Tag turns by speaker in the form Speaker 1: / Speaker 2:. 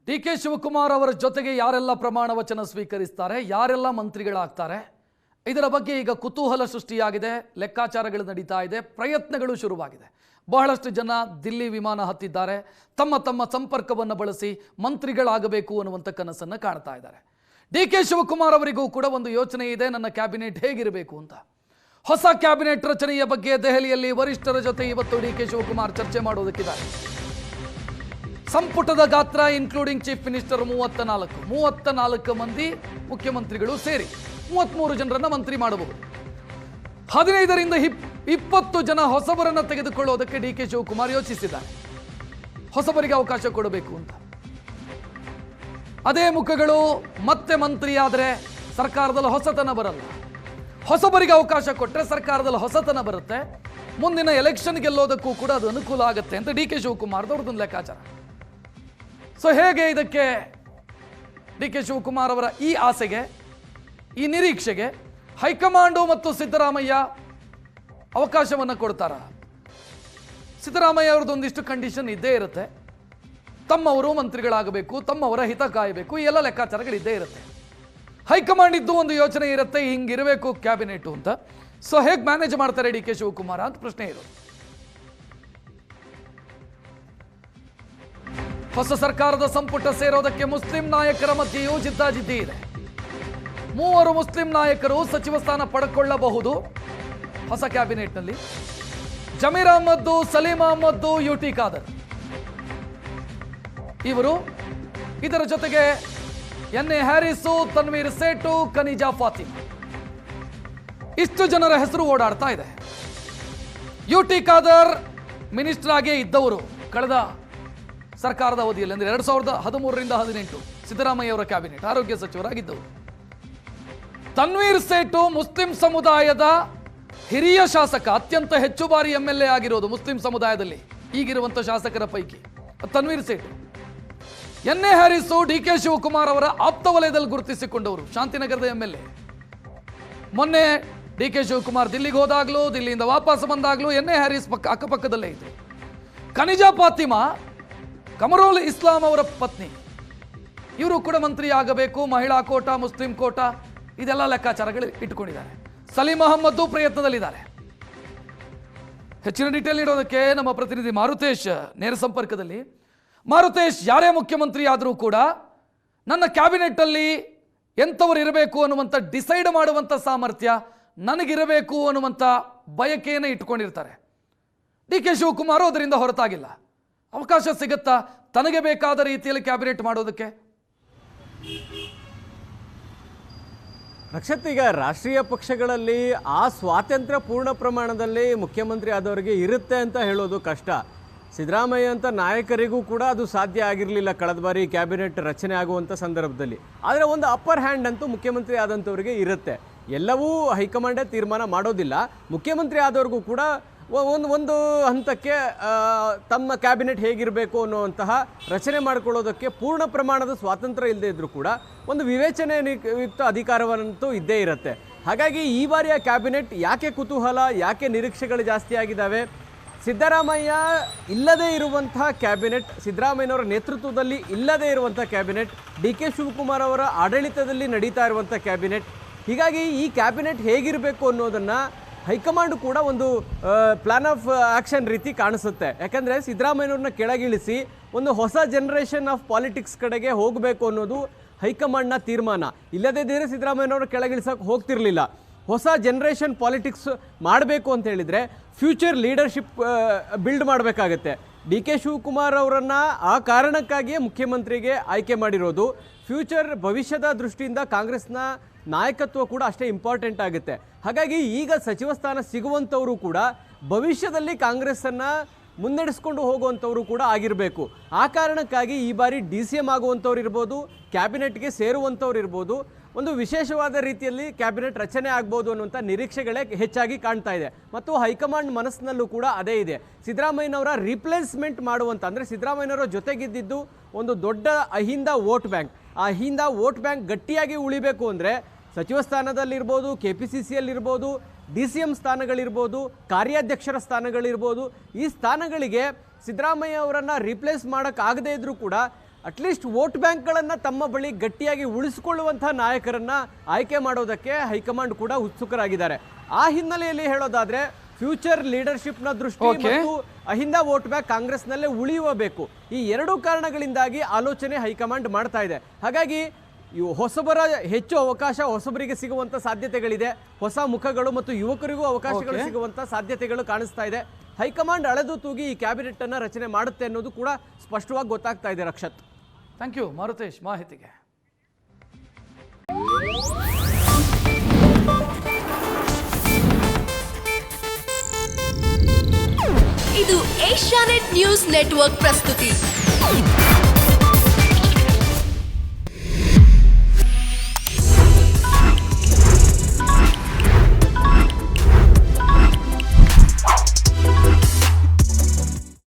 Speaker 1: ಡಿ.ಕೆ. ಶಿವಕುಮಾರ್ ಅವರ ಜೊತೆಗೆ ಯಾರೆಲ್ಲ ಪ್ರಮಾಣ ವಚನ ಸ್ವೀಕರಿಸ್ತಾರೆ, ಯಾರೆಲ್ಲ ಮಂತ್ರಿಗಳಾಗ್ತಾರೆ, ಇದರ ಬಗ್ಗೆ ಈಗ ಕುತೂಹಲ ಸೃಷ್ಟಿಯಾಗಿದೆ. ಲೆಕ್ಕಾಚಾರಗಳು ನಡೀತಾ ಇದೆ, ಪ್ರಯತ್ನಗಳು ಶುರುವಾಗಿದೆ. ಬಹಳಷ್ಟು ಜನ ದಿಲ್ಲಿ ವಿಮಾನ ಹತ್ತಿದ್ದಾರೆ, ತಮ್ಮ ತಮ್ಮ ಸಂಪರ್ಕವನ್ನು ಬಳಸಿ ಮಂತ್ರಿಗಳಾಗಬೇಕು ಅನ್ನುವಂಥ ಕನಸನ್ನು ಕಾಣ್ತಾ ಇದ್ದಾರೆ. ಡಿ.ಕೆ. ಶಿವಕುಮಾರ್ ಅವರಿಗೂ ಕೂಡ ಒಂದು ಯೋಚನೆ ಇದೆ, ನನ್ನ ಕ್ಯಾಬಿನೆಟ್ ಹೇಗಿರಬೇಕು ಅಂತ. ಹೊಸ ಕ್ಯಾಬಿನೆಟ್ ರಚನೆಯ ಬಗ್ಗೆ ದೆಹಲಿಯಲ್ಲಿ ವರಿಷ್ಠರ ಜೊತೆ ಇವತ್ತು ಡಿ.ಕೆ. ಶಿವಕುಮಾರ್ ಚರ್ಚೆ ಮಾಡೋದಕ್ಕಿದ್ದಾರೆ. ಸಂಪುಟದ ಗಾತ್ರ ಇನ್ಕ್ಲೂಡಿಂಗ್ ಚೀಫ್ ಮಿನಿಸ್ಟರ್ 34 ಮಂದಿ ಮುಖ್ಯಮಂತ್ರಿಗಳು ಸೇರಿ 33 ಜನರನ್ನ ಮಂತ್ರಿ ಮಾಡಬಹುದು. 15ರಿಂದ 20 ಜನ ಹೊಸಬರನ್ನ ತೆಗೆದುಕೊಳ್ಳೋದಕ್ಕೆ ಡಿ.ಕೆ. ಶಿವಕುಮಾರ್ ಯೋಚಿಸಿದ್ದಾರೆ. ಹೊಸಬರಿಗೆ ಅವಕಾಶ ಕೊಡಬೇಕು ಅಂತ. ಅದೇ ಮುಖಗಳು ಮತ್ತೆ ಮಂತ್ರಿ ಆದರೆ ಸರ್ಕಾರದಲ್ಲಿ ಹೊಸತನ ಬರಲ್ಲ. ಹೊಸಬರಿಗೆ ಅವಕಾಶ ಕೊಟ್ಟರೆ ಸರ್ಕಾರದಲ್ಲಿ ಹೊಸತನ ಬರುತ್ತೆ. ಮುಂದಿನ ಎಲೆಕ್ಷನ್ ಗೆಲ್ಲೋದಕ್ಕೂ ಕೂಡ ಅದು ಅನುಕೂಲ ಆಗುತ್ತೆ ಅಂತ ಡಿ.ಕೆ. ಶಿವಕುಮಾರ್ ಅವ್ರದ್ದೊಂದು ಲೆಕ್ಕಾಚಾರ. ಸೊ ಹೇಗೆ ಇದಕ್ಕೆ ಡಿ.ಕೆ. ಶಿವಕುಮಾರ್ ಅವರ ಈ ಆಸೆಗೆ, ಈ ನಿರೀಕ್ಷೆಗೆ ಹೈಕಮಾಂಡು ಮತ್ತು ಸಿದ್ದರಾಮಯ್ಯ ಅವಕಾಶವನ್ನು ಕೊಡ್ತಾರ? ಸಿದ್ದರಾಮಯ್ಯ ಅವ್ರದ್ದೊಂದಿಷ್ಟು ಕಂಡೀಷನ್ ಇದ್ದೇ ಇರುತ್ತೆ. ತಮ್ಮವರು ಮಂತ್ರಿಗಳಾಗಬೇಕು, ತಮ್ಮವರ ಹಿತ ಕಾಯಬೇಕು, ಈ ಎಲ್ಲ ಲೆಕ್ಕಾಚಾರಗಳಿದ್ದೇ ಇರುತ್ತೆ. ಹೈಕಮಾಂಡ್ ಇದ್ದು ಒಂದು ಯೋಚನೆ ಇರುತ್ತೆ, ಹಿಂಗಿರಬೇಕು ಕ್ಯಾಬಿನೆಟ್ ಅಂತ. ಸೊ ಹೇಗೆ ಮ್ಯಾನೇಜ್ ಮಾಡ್ತಾರೆ ಡಿ.ಕೆ. ಶಿವಕುಮಾರ್ ಅಂತ ಪ್ರಶ್ನೆ ಇರೋದು. ಹೊಸ ಸರ್ಕಾರದ ಸಂಪುಟ ಸೇರೋದಕ್ಕೆ ಮುಸ್ಲಿಂ ನಾಯಕರ ಮಧ್ಯೆಯೂ ಜಿದ್ದಾಜಿದ್ದಿ ಇದೆ. 3 ಮುಸ್ಲಿಂ ನಾಯಕರು ಸಚಿವ ಸ್ಥಾನ ಪಡ್ಕೊಳ್ಳಬಹುದು ಹೊಸ ಕ್ಯಾಬಿನೆಟ್ನಲ್ಲಿ. ಜಮೀರ್ ಅಹ್ಮದ್, ಸಲೀಂ ಅಹ್ಮದ್, ಯುಟಿ ಖಾದರ್ ಇವರು. ಇದರ ಜೊತೆಗೆ ಎನ್.ಎ. ಹ್ಯಾರಿಸು, ತನ್ವೀರ್ ಸೇಠು, ಕನಿಜಾ ಫಾತಿಮಾ, ಇಷ್ಟು ಜನರ ಹೆಸರು ಓಡಾಡ್ತಾ ಇದೆ. ಯುಟಿ ಖಾದರ್ ಮಿನಿಸ್ಟರ್ ಆಗೇ ಇದ್ದವರು ಕಳೆದ ಸರ್ಕಾರದ ಅವಧಿಯಲ್ಲಿ, ಅಂದರೆ 2013ರಿಂದ 18 ಸಿದ್ದರಾಮಯ್ಯ ಅವರ ಕ್ಯಾಬಿನೆಟ್ ಆರೋಗ್ಯ ಸಚಿವರಾಗಿದ್ದವರು. ತನ್ವೀರ್ ಸೇಠು ಮುಸ್ಲಿಂ ಸಮುದಾಯದ ಹಿರಿಯ ಶಾಸಕ, ಅತ್ಯಂತ ಹೆಚ್ಚು ಬಾರಿ MLA ಆಗಿರೋದು ಮುಸ್ಲಿಂ ಸಮುದಾಯದಲ್ಲಿ ಈಗಿರುವಂಥ ಶಾಸಕರ ಪೈಕಿ ತನ್ವೀರ್ ಸೇಠು. ಎನ್.ಎ. ಹ್ಯಾರಿಸು ಡಿ.ಕೆ. ಶಿವಕುಮಾರ್ ಅವರ ಆಪ್ತ ವಲಯದಲ್ಲಿ ಗುರುತಿಸಿಕೊಂಡವರು, ಶಾಂತಿನಗರದ MLA. ಮೊನ್ನೆ ಡಿ.ಕೆ. ಶಿವಕುಮಾರ್ ದಿಲ್ಲಿಗೆ ಹೋದಾಗ್ಲೂ, ದಿಲ್ಲಿಯಿಂದ ವಾಪಸ್ ಬಂದಾಗ್ಲೂ ಎನ್.ಎ. ಹ್ಯಾರಿಸ್ ಅಕ್ಕಪಕ್ಕದಲ್ಲೇ ಇದ್ರು. ಕನಿಜಾ ಫಾತಿಮಾ ಕಮರುಲ್ ಇಸ್ಲಾಂ ಅವರ ಪತ್ನಿ, ಇವರು ಕೂಡ ಮಂತ್ರಿ ಆಗಬೇಕು. ಮಹಿಳಾ ಕೋಟಾ, ಮುಸ್ಲಿಂ ಕೋಟಾ, ಇದೆಲ್ಲ ಲೆಕ್ಕಾಚಾರಗಳು ಇಟ್ಟುಕೊಂಡಿದ್ದಾರೆ. ಸಲೀಂ ಅಹ್ಮದ್ ಪ್ರಯತ್ನದಲ್ಲಿದ್ದಾರೆ. ಹೆಚ್ಚಿನ ಡೀಟೇಲ್ ನೀಡೋದಕ್ಕೆ ನಮ್ಮ ಪ್ರತಿನಿಧಿ ಮಾರುತೇಶ್ ನೇರ ಸಂಪರ್ಕದಲ್ಲಿ. ಮಾರುತೇಶ್, ಯಾರೇ ಮುಖ್ಯಮಂತ್ರಿ ಆದರೂ ಕೂಡ ನನ್ನ ಕ್ಯಾಬಿನೆಟ್ ಅಲ್ಲಿ ಎಂಥವ್ರು ಇರಬೇಕು ಅನ್ನುವಂಥ ಡಿಸೈಡ್ ಮಾಡುವಂಥ ಸಾಮರ್ಥ್ಯ ನನಗಿರಬೇಕು ಅನ್ನುವಂಥ ಬಯಕೆಯನ್ನು ಇಟ್ಕೊಂಡಿರ್ತಾರೆ. ಡಿ.ಕೆ. ಶಿವಕುಮಾರ್ ಅದರಿಂದ ಹೊರತಾಗಿಲ್ಲ. ಅವಕಾಶ ಸಿಗುತ್ತಾ ತನಗೆ ಬೇಕಾದ ರೀತಿಯಲ್ಲಿ ಕ್ಯಾಬಿನೆಟ್ ಮಾಡೋದಕ್ಕೆ?
Speaker 2: ರಕ್ಷತ್, ಈಗ ರಾಷ್ಟ್ರೀಯ ಪಕ್ಷಗಳಲ್ಲಿ ಆ ಸ್ವಾತಂತ್ರ್ಯ ಪೂರ್ಣ ಪ್ರಮಾಣದಲ್ಲಿ ಮುಖ್ಯಮಂತ್ರಿ ಆದವರಿಗೆ ಇರುತ್ತೆ ಅಂತ ಹೇಳೋದು ಕಷ್ಟ. ಸಿದ್ದರಾಮಯ್ಯ ಅಂತ ನಾಯಕರಿಗೂ ಕೂಡ ಅದು ಸಾಧ್ಯ ಆಗಿರಲಿಲ್ಲ ಕಳೆದ ಬಾರಿ ಕ್ಯಾಬಿನೆಟ್ ರಚನೆ ಆಗುವಂಥ ಸಂದರ್ಭದಲ್ಲಿ. ಆದರೆ ಒಂದು ಅಪ್ಪರ್ ಹ್ಯಾಂಡ್ ಅಂತೂ ಮುಖ್ಯಮಂತ್ರಿ ಆದಂಥವ್ರಿಗೆ ಇರುತ್ತೆ. ಎಲ್ಲವೂ ಹೈಕಮಾಂಡೇ ತೀರ್ಮಾನ ಮಾಡೋದಿಲ್ಲ. ಮುಖ್ಯಮಂತ್ರಿ ಆದವ್ರಿಗೂ ಕೂಡ ಒಂದು ಹಂತಕ್ಕೆ ತಮ್ಮ ಕ್ಯಾಬಿನೆಟ್ ಹೇಗಿರಬೇಕು ಅನ್ನುವಂತಹ ರಚನೆ ಮಾಡಿಕೊಳ್ಳೋದಕ್ಕೆ ಪೂರ್ಣ ಪ್ರಮಾಣದ ಸ್ವಾತಂತ್ರ್ಯ ಇಲ್ಲದೆ ಇದ್ದರೂ ಕೂಡ ಒಂದು ವಿವೇಚನೆ ಯುಕ್ತ ಅಧಿಕಾರವಂತೂ ಇದ್ದೇ ಇರುತ್ತೆ. ಹಾಗಾಗಿ ಈ ಬಾರಿಯ ಕ್ಯಾಬಿನೆಟ್ ಯಾಕೆ ಕುತೂಹಲ, ಯಾಕೆ ನಿರೀಕ್ಷೆಗಳು ಜಾಸ್ತಿ ಆಗಿದ್ದಾವೆ? ಸಿದ್ದರಾಮಯ್ಯ ಇಲ್ಲದೇ ಇರುವಂತಹ ಕ್ಯಾಬಿನೆಟ್, ಸಿದ್ದರಾಮಯ್ಯನವರ ನೇತೃತ್ವದಲ್ಲಿ ಇಲ್ಲದೇ ಇರುವಂಥ ಕ್ಯಾಬಿನೆಟ್, ಡಿ.ಕೆ. ಶಿವಕುಮಾರ್ ಅವರ ಆಡಳಿತದಲ್ಲಿ ನಡೀತಾ ಇರುವಂಥ ಕ್ಯಾಬಿನೆಟ್. ಹೀಗಾಗಿ ಈ ಕ್ಯಾಬಿನೆಟ್ ಹೇಗಿರಬೇಕು ಅನ್ನೋದನ್ನು ಹೈಕಮಾಂಡ್ ಕೂಡ ಒಂದು ಪ್ಲಾನ್ ಆಫ್ ಆ್ಯಕ್ಷನ್ ರೀತಿ ಕಾಣಿಸುತ್ತೆ. ಯಾಕಂದರೆ ಸಿದ್ದರಾಮಯ್ಯನವ್ರನ್ನ ಕೆಳಗಿಳಿಸಿ ಒಂದು ಹೊಸ ಜನರೇಷನ್ ಆಫ್ ಪಾಲಿಟಿಕ್ಸ್ ಕಡೆಗೆ ಹೋಗಬೇಕು ಅನ್ನೋದು ಹೈಕಮಾಂಡ್ನ ತೀರ್ಮಾನ. ಇಲ್ಲದೇ ಇದ್ದರೆ ಸಿದ್ದರಾಮಯ್ಯನವ್ರ ಕೆಳಗಿಳಿಸೋಕೆ ಹೋಗ್ತಿರ್ಲಿಲ್ಲ. ಹೊಸ ಜನರೇಷನ್ ಪಾಲಿಟಿಕ್ಸ್ ಮಾಡಬೇಕು ಅಂತ ಹೇಳಿದರೆ ಫ್ಯೂಚರ್ ಲೀಡರ್ಶಿಪ್ ಬಿಲ್ಡ್ ಮಾಡಬೇಕಾಗತ್ತೆ. ಡಿ.ಕೆ. ಶಿವಕುಮಾರ್ ಅವರನ್ನು ಆ ಕಾರಣಕ್ಕಾಗಿಯೇ ಮುಖ್ಯಮಂತ್ರಿಗೆ ಆಯ್ಕೆ ಮಾಡಿರೋದು. ಫ್ಯೂಚರ್ ಭವಿಷ್ಯದ ದೃಷ್ಟಿಯಿಂದ ಕಾಂಗ್ರೆಸ್ನ ನಾಯಕತ್ವ ಕೂಡ ಅಷ್ಟೇ ಇಂಪಾರ್ಟೆಂಟ್ ಆಗುತ್ತೆ. ಹಾಗಾಗಿ ಈಗ ಸಚಿವ ಸ್ಥಾನ ಸಿಗುವಂಥವರು ಕೂಡ ಭವಿಷ್ಯದಲ್ಲಿ ಕಾಂಗ್ರೆಸ್ಸನ್ನು ಮುನ್ನಡೆಸ್ಕೊಂಡು ಹೋಗುವಂಥವರು ಕೂಡ ಆಗಿರಬೇಕು. ಆ ಕಾರಣಕ್ಕಾಗಿ ಈ ಬಾರಿ DCM ಆಗುವಂಥವ್ರು ಇರ್ಬೋದು, ಕ್ಯಾಬಿನೆಟ್ಗೆ ಸೇರುವಂಥವ್ರು ಇರ್ಬೋದು, ಒಂದು ವಿಶೇಷವಾದ ರೀತಿಯಲ್ಲಿ ಕ್ಯಾಬಿನೆಟ್ ರಚನೆ ಆಗ್ಬೋದು ಅನ್ನುವಂಥ ನಿರೀಕ್ಷೆಗಳೇ ಹೆಚ್ಚಾಗಿ ಕಾಣ್ತಾ ಇದೆ. ಮತ್ತು ಹೈಕಮಾಂಡ್ ಮನಸ್ಸಿನಲ್ಲೂ ಕೂಡ ಅದೇ ಇದೆ. ಸಿದ್ದರಾಮಯ್ಯನವರ ರಿಪ್ಲೇಸ್ಮೆಂಟ್ ಮಾಡುವಂಥ, ಅಂದರೆ ಸಿದ್ದರಾಮಯ್ಯನವರ ಜೊತೆಗಿದ್ದಿದ್ದು ಒಂದು ದೊಡ್ಡ ಅಹಿಂದ ವೋಟ್ ಬ್ಯಾಂಕ್. ಆ ಅಹಿಂದ ವೋಟ್ ಬ್ಯಾಂಕ್ ಗಟ್ಟಿಯಾಗಿ ಉಳಿಬೇಕು ಅಂದರೆ ಸಚಿವ ಸ್ಥಾನದಲ್ಲಿರ್ಬೋದು, KPCCಯಲ್ಲಿರ್ಬೋದು, DCM ಸ್ಥಾನಗಳಿರ್ಬೋದು, ಕಾರ್ಯಾಧ್ಯಕ್ಷರ ಸ್ಥಾನಗಳಿರ್ಬೋದು, ಈ ಸ್ಥಾನಗಳಿಗೆ ಸಿದ್ದರಾಮಯ್ಯ ಅವರನ್ನು ರಿಪ್ಲೇಸ್ ಮಾಡೋಕ್ಕಾಗದೇ ಇದ್ದರೂ ಕೂಡ ಅಟ್ಲೀಸ್ಟ್ ವೋಟ್ ಬ್ಯಾಂಕ್ಗಳನ್ನು ತಮ್ಮ ಬಳಿ ಗಟ್ಟಿಯಾಗಿ ಉಳಿಸಿಕೊಳ್ಳುವಂತಹ ನಾಯಕರನ್ನ ಆಯ್ಕೆ ಮಾಡೋದಕ್ಕೆ ಹೈಕಮಾಂಡ್ ಕೂಡ ಉತ್ಸುಕರಾಗಿದ್ದಾರೆ. ಆ ಹಿನ್ನೆಲೆಯಲ್ಲಿ ಹೇಳೋದಾದ್ರೆ ಫ್ಯೂಚರ್ ಲೀಡರ್ಶಿಪ್ನ ದೃಷ್ಟಿ ಮತ್ತು ಅಹಿಂದ ವೋಟ್ ಬ್ಯಾಂಕ್ ಕಾಂಗ್ರೆಸ್ನಲ್ಲೇ ಉಳಿಯಬೇಕು, ಈ ಎರಡೂ ಕಾರಣಗಳಿಂದಾಗಿ ಆಲೋಚನೆ ಹೈಕಮಾಂಡ್ ಮಾಡ್ತಾ ಇದೆ. ಹಾಗಾಗಿ ಹೊಸಬರ ಹೆಚ್ಚು ಅವಕಾಶ ಹೊಸಬರಿಗೆ ಸಿಗುವಂತ ಸಾಧ್ಯತೆಗಳಿದೆ, ಹೊಸ ಮುಖಗಳು ಮತ್ತು ಯುವಕರಿಗೂ ಅವಕಾಶಗಳು ಸಿಗುವಂತ ಸಾಧ್ಯತೆಗಳು ಕಾಣಿಸ್ತಾ ಇದೆ. ಹೈಕಮಾಂಡ್ ಅಳೆದು ತೂಗಿ ಈ ಕ್ಯಾಬಿನೆಟ್ ಅನ್ನ ರಚನೆ ಮಾಡುತ್ತೆ ಅನ್ನೋದು ಕೂಡ ಸ್ಪಷ್ಟವಾಗಿ ಗೊತ್ತಾಗ್ತಾ ಇದೆ. ರಕ್ಷತ್,
Speaker 1: ಥ್ಯಾಂಕ್ ಯು ಮಾರುತೇಶ್ ಮಾಹಿತಿಗೆ.
Speaker 3: ಇದು ಏಷ್ಯಾನೆಟ್ ನ್ಯೂಸ್ ನೆಟ್ವರ್ಕ್ ಪ್ರಸ್ತುತಿ.